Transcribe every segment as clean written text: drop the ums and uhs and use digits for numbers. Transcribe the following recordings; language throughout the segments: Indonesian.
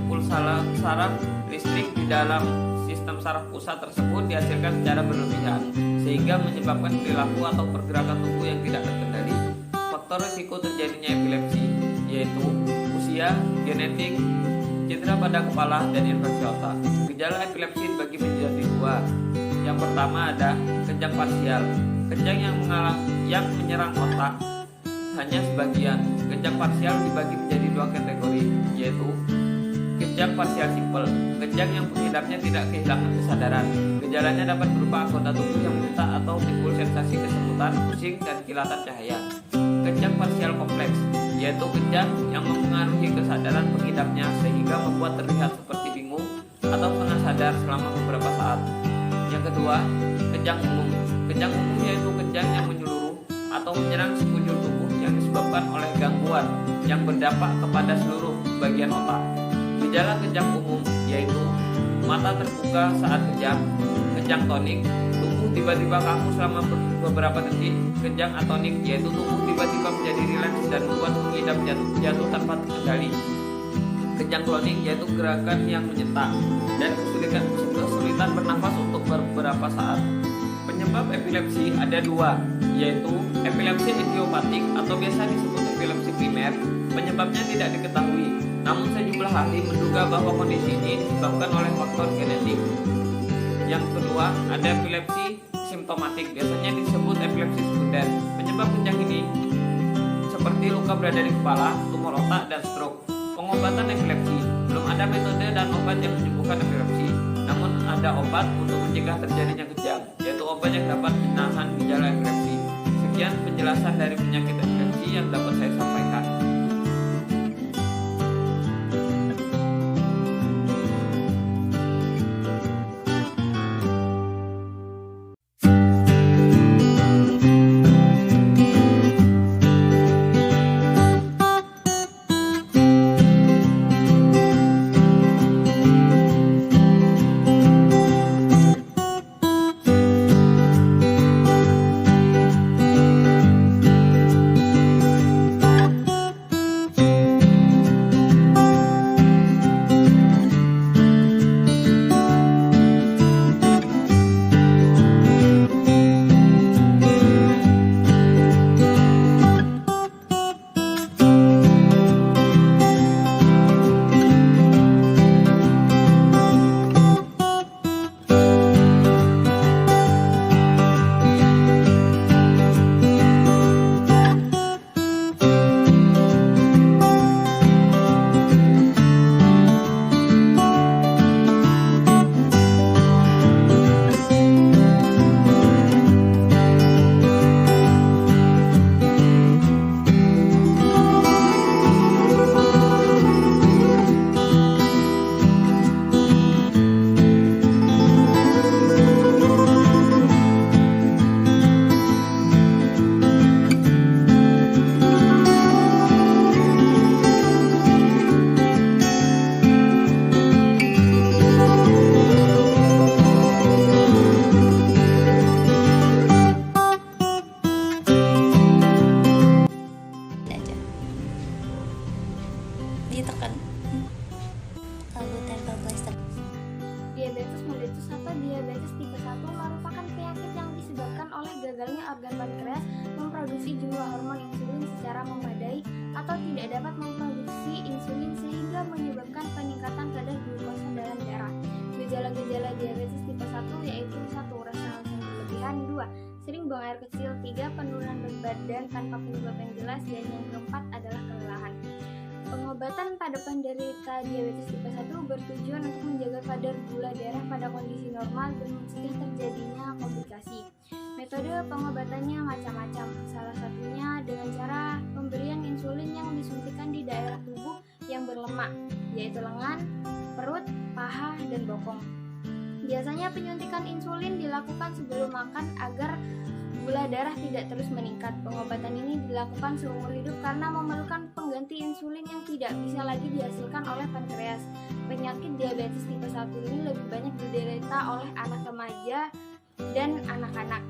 pulsa saraf listrik di dalam sistem saraf pusat tersebut dihasilkan secara berlebihan, sehingga menyebabkan perilaku atau pergerakan tubuh yang tidak terkendali. Faktor risiko terjadinya epilepsi yaitu usia, genetik, cedera pada kepala, dan infeksi otak. Gejala epilepsi dibagi menjadi dua. Yang pertama ada kejang parsial. Kejang yang menyerang otak hanya sebagian. Kejang parsial dibagi menjadi dua kategori, yaitu kejang parsial simpel, kejang yang pengidapnya tidak kehilangan kesadaran. Gejalanya dapat berupa anggota tubuh yang buta atau timbul sensasi kesemutan, pusing, dan kilatan cahaya. Kejang parsial kompleks, yaitu kejang yang mempengaruhi kesadaran pengidapnya sehingga membuat terlihat seperti bingung atau setengah sadar selama beberapa saat. Yang kedua, kejang umum. Kejang umum yaitu kejang yang menyeluruh atau menyerang sekujur tubuh yang disebabkan oleh gangguan yang berdampak kepada seluruh bagian otak. Gejala kejang umum yaitu mata terbuka saat kejang, kejang tonik, tubuh tiba-tiba kaku selama beberapa detik. Kejang atonik yaitu tubuh tiba-tiba menjadi rileks dan membuat pengidap jatuh tanpa terkendali. Kejang klonik yaitu gerakan yang menyetak dan kesulitan bernafas untuk beberapa saat. Penyebab epilepsi ada dua, yaitu epilepsi idiopatik atau biasa disebut epilepsi primer. Penyebabnya tidak diketahui, namun sejumlah ahli menduga bahwa kondisi ini disebabkan oleh faktor genetik. Yang kedua, ada epilepsi simptomatik, biasanya disebut epilepsi sekunder. Penyebab kejang ini seperti luka berada di kepala, tumor otak, dan stroke. Pengobatan epilepsi, belum ada metode dan obat yang menyembuhkan epilepsi, namun ada obat untuk mencegah terjadinya kejang, yaitu obat yang dapat menahan gejala epilepsi. Sekian penjelasan dari penyakit epilepsi yang dapat saya sampaikan. Ditekan lalu tempel plester. Diabetes mellitus atau diabetes tipe 1 merupakan penyakit yang disebabkan oleh gagalnya organ pankreas memproduksi jumlah hormon insulin secara memadai atau tidak dapat memproduksi insulin sehingga menyebabkan peningkatan kadar glukosa dalam darah. Gejala-gejala diabetes tipe 1 yaitu 1. Rasa langsung berlebihan, 2. Sering buang air kecil, 3. Penurunan berat badan tanpa penyebab yang jelas, dan yang keempat adalah kelelahan. Pengobatan pada penderita diabetes tipe 1 bertujuan untuk menjaga kadar gula darah pada kondisi normal dan mencegah terjadinya komplikasi. Metode pengobatannya macam-macam, salah satunya dengan cara pemberian insulin yang disuntikan di daerah tubuh yang berlemak, yaitu lengan, perut, paha, dan bokong. Biasanya penyuntikan insulin dilakukan sebelum makan agar gula darah tidak terus meningkat. Pengobatan ini dilakukan seumur hidup karena memerlukan pengganti insulin yang tidak bisa lagi dihasilkan oleh pankreas. Penyakit diabetes tipe 1 ini lebih banyak diderita oleh anak remaja dan anak-anak.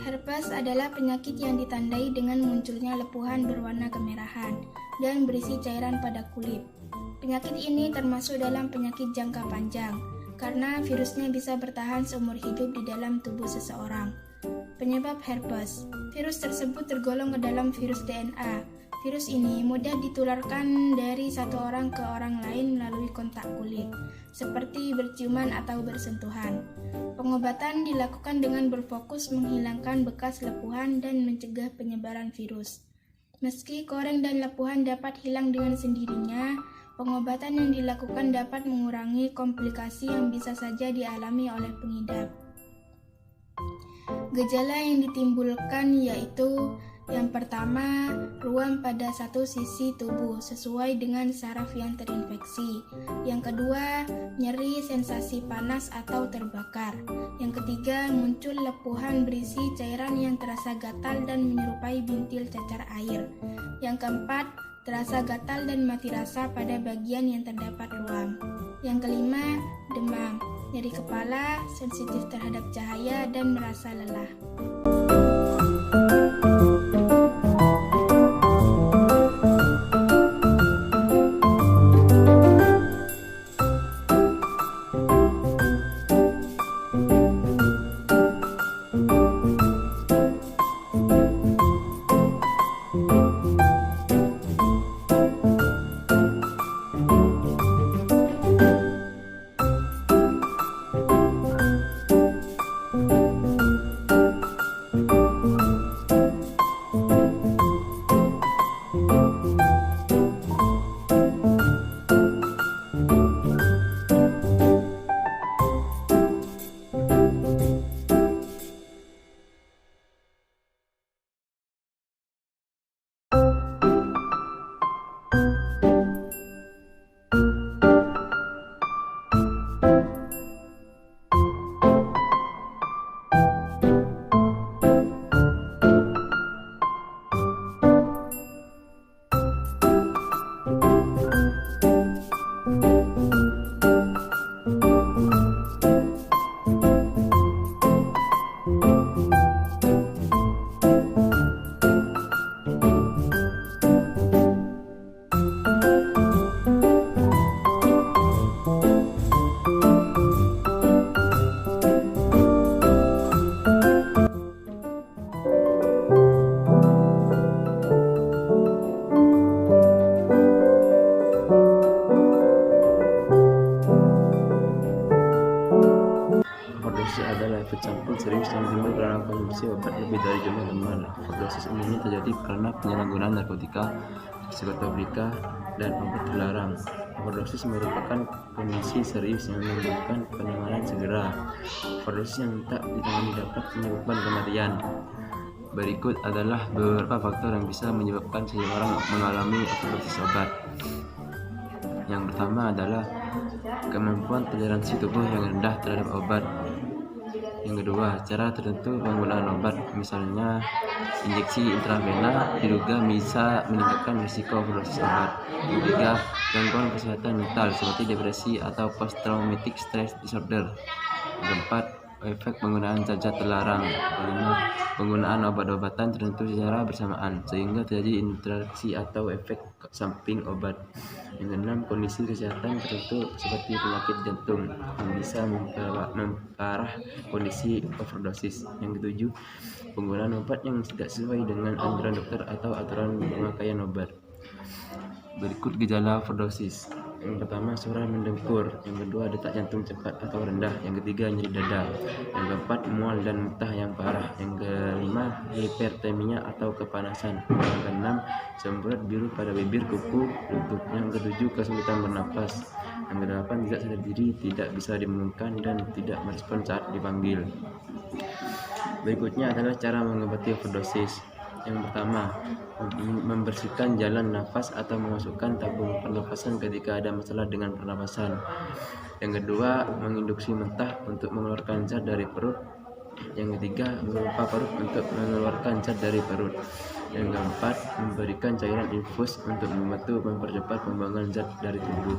Herpes adalah penyakit yang ditandai dengan munculnya lepuhan berwarna kemerahan dan berisi cairan pada kulit. Penyakit ini termasuk dalam penyakit jangka panjang karena virusnya bisa bertahan seumur hidup di dalam tubuh seseorang. Penyebab herpes. Virus tersebut tergolong ke dalam virus DNA. Virus ini mudah ditularkan dari satu orang ke orang lain melalui kontak kulit, seperti berciuman atau bersentuhan. Pengobatan dilakukan dengan berfokus menghilangkan bekas lepuhan dan mencegah penyebaran virus. Meski koreng dan lepuhan dapat hilang dengan sendirinya, pengobatan yang dilakukan dapat mengurangi komplikasi yang bisa saja dialami oleh pengidap. Gejala yang ditimbulkan yaitu yang pertama, ruam pada satu sisi tubuh sesuai dengan saraf yang terinfeksi. Yang kedua, nyeri, sensasi panas atau terbakar. Yang ketiga, muncul lepuhan berisi cairan yang terasa gatal dan menyerupai bintil cacar air. Yang keempat, terasa gatal dan mati rasa pada bagian yang terdapat ruam. Yang kelima, demam, nyeri kepala, sensitif terhadap cahaya, dan merasa lelah. Overdosis adalah efek samping serius yang timbul karena konsumsi obat lebih dari jumlah normal. Overdosis umumnya terjadi karena penyalahgunaan narkotika, psikotropika, dan obat terlarang. Overdosis merupakan kondisi serius yang membutuhkan penanganan segera. Overdosis yang tak ditangani dapat menyebabkan kematian. Berikut adalah beberapa faktor yang bisa menyebabkan seseorang mengalami overdosis obat. Yang pertama adalah kemampuan toleransi tubuh yang rendah terhadap obat. Yang kedua, cara tertentu penggunaan obat, misalnya injeksi intravena, diduga bisa meningkatkan risiko overdosis obat. Yang ketiga, gangguan kesehatan mental seperti depresi atau post-traumatic stress disorder. Yang keempat, efek penggunaan zat terlarang. Kelima, penggunaan obat-obatan tertentu secara bersamaan sehingga terjadi interaksi atau efek samping obat. Yang keenam, kondisi kesehatan tertentu seperti penyakit jantung yang bisa memperparah kondisi overdosis. Yang ketujuh, penggunaan obat yang tidak sesuai dengan anjuran dokter atau aturan pemakaian obat. Berikut gejala overdosis. Yang pertama, suara mendengkur. Yang kedua, detak jantung cepat atau rendah. Yang ketiga, nyeri dada. Yang keempat, mual dan muntah yang parah. Yang kelima, hipertermia atau kepanasan. Yang keenam, semburat biru pada bibir, kuku, lutut. Yang ketujuh, kesulitan bernapas. Yang kedelapan, tidak sadar diri, tidak bisa dibangunkan dan tidak merespon saat dipanggil. Berikutnya adalah cara mengobati overdosis. Yang pertama, membersihkan jalan nafas atau memasukkan tabung pernapasan ketika ada masalah dengan pernapasan. Yang kedua, menginduksi mentah untuk mengeluarkan zat dari perut. Yang ketiga, memompa perut untuk mengeluarkan zat dari perut. Yang keempat, memberikan cairan infus untuk membantu mempercepat pembuangan zat dari tubuh.